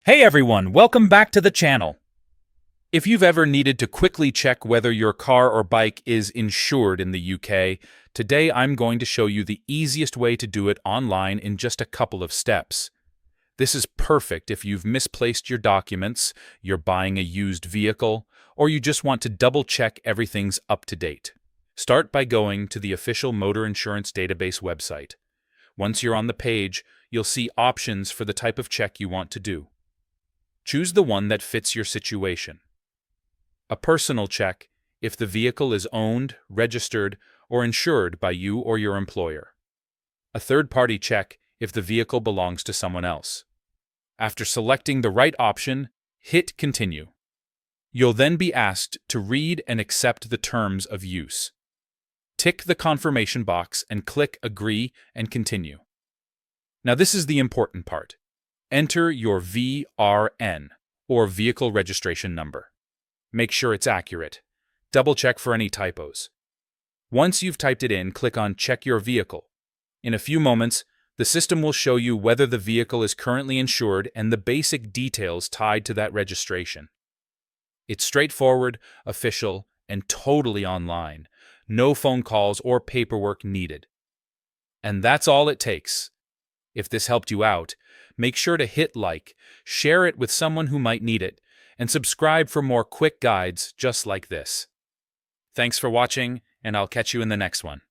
Hey everyone, welcome back to the channel. If you've ever needed to quickly check whether your car or bike is insured in the UK, today I'm going to show you the easiest way to do it online in just a couple of steps. This is perfect if you've misplaced your documents, you're buying a used vehicle, or you just want to double-check everything's up to date. Start by going to the official motor insurance database website. Once you're on the page, you'll see options for the type of check you want to do. Choose the one that fits your situation. A personal check if the vehicle is owned, registered, or insured by you or your employer. A third-party check if the vehicle belongs to someone else. After selecting the right option, hit Continue. You'll then be asked to read and accept the terms of use. Tick the confirmation box and click Agree and Continue. Now this is the important part. Enter your VRN, or Vehicle Registration Number. Make sure it's accurate. Double-check for any typos. Once you've typed it in, click on Check Your Vehicle. In a few moments, the system will show you whether the vehicle is currently insured and the basic details tied to that registration. It's straightforward, official, and totally online. No phone calls or paperwork needed. And that's all it takes. If this helped you out, make sure to hit like, share it with someone who might need it, and subscribe for more quick guides just like this. Thanks for watching, and I'll catch you in the next one.